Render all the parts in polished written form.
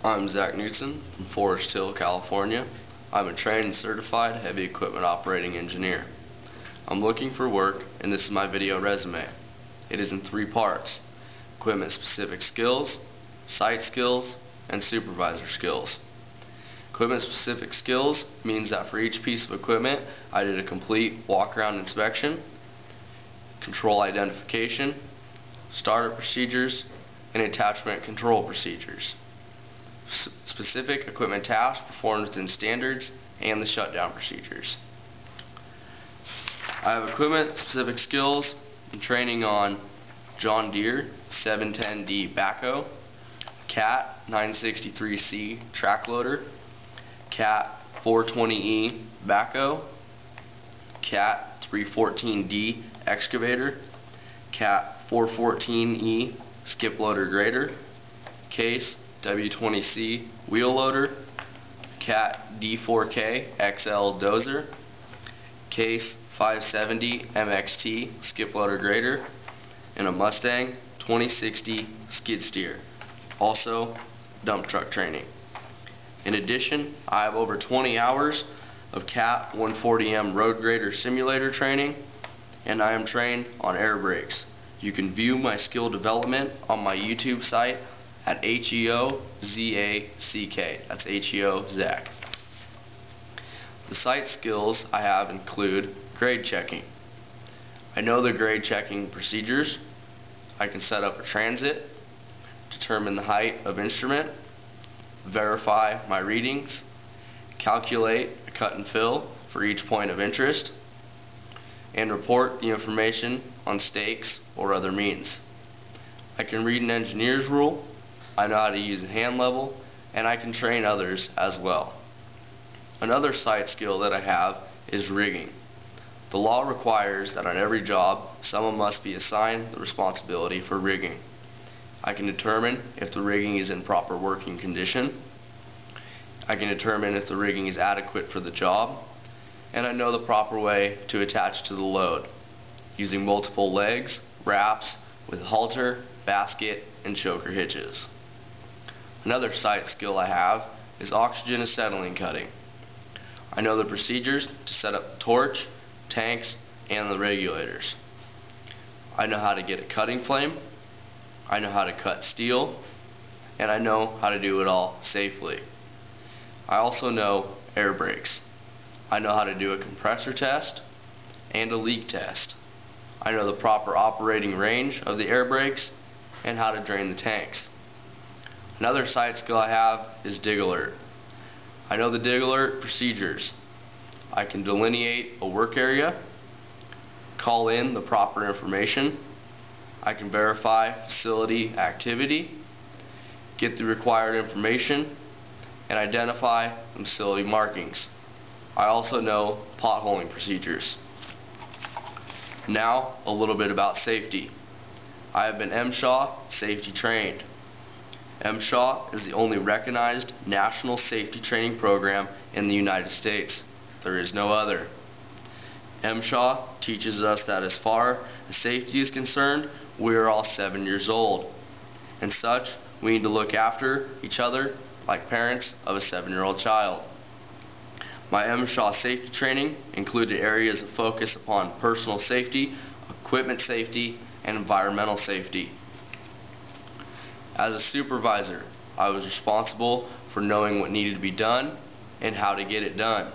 I'm Zackary Knudson from Forest Hill, California. I'm a trained and certified heavy equipment operating engineer. I'm looking for work, and this is my video resume. It is in 3 parts: equipment specific skills, site skills, and supervisor skills. Equipment specific skills means that for each piece of equipment I did a complete walk-around inspection, control identification, startup procedures, and attachment control procedures. Specific equipment tasks performed within standards and the shutdown procedures. I have equipment specific skills and training on John Deere 710D backhoe, Cat 963C track loader, Cat 420E backhoe, Cat 314D excavator, Cat 414E skip loader grader, Case W20C wheel loader, Cat D4K XL dozer, Case 570 MXT skip loader grader, and a Mustang 2060 skid steer, also dump truck training. In addition, I have over 20 hours of Cat 140M road grader simulator training, and I am trained on air brakes. You can view my skill development on my YouTube site at HEOZACK. That's HEO Zack. The site skills I have include grade checking. I know the grade checking procedures. I can set up a transit, determine the height of instrument, verify my readings, calculate a cut and fill for each point of interest, and report the information on stakes or other means. I can read an engineer's rule, I know how to use a hand level, and I can train others as well. Another site skill that I have is rigging. The law requires that on every job someone must be assigned the responsibility for rigging. I can determine if the rigging is in proper working condition, I can determine if the rigging is adequate for the job, and I know the proper way to attach to the load, using multiple legs, wraps, with halter, basket, and choker hitches. Another site skill I have is oxygen acetylene cutting. I know the procedures to set up the torch, tanks, and the regulators. I know how to get a cutting flame, I know how to cut steel, and I know how to do it all safely. I also know air brakes. I know how to do a compressor test and a leak test. I know the proper operating range of the air brakes and how to drain the tanks. Another site skill I have is dig alert. I know the dig alert procedures. I can delineate a work area, call in the proper information, I can verify facility activity, get the required information, and identify the facility markings. I also know potholing procedures. Now, a little bit about safety. I have been MSHA safety trained. MSHA is the only recognized national safety training program in the United States. There is no other. MSHA teaches us that as far as safety is concerned, we are all 7 years old. And such, we need to look after each other like parents of a 7-year-old child. My MSHA safety training included areas of focus upon personal safety, equipment safety, and environmental safety. As a supervisor, I was responsible for knowing what needed to be done and how to get it done.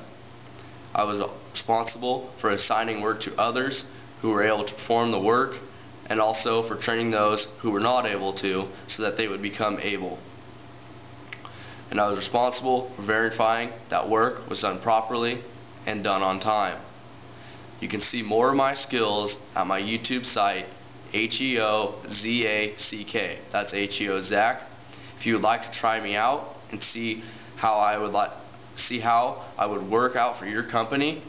I was responsible for assigning work to others who were able to perform the work, and also for training those who were not able to so that they would become able. And I was responsible for verifying that work was done properly and done on time. You can see more of my skills at my YouTube site, HEOZACK. That's HEO Zack. If you would like to try me out and see how I would work out for your company,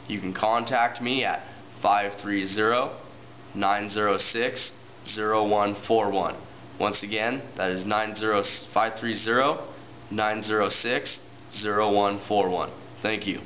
you can contact me at 530-906-0141. Once again, that is 530-906-0141. Thank you.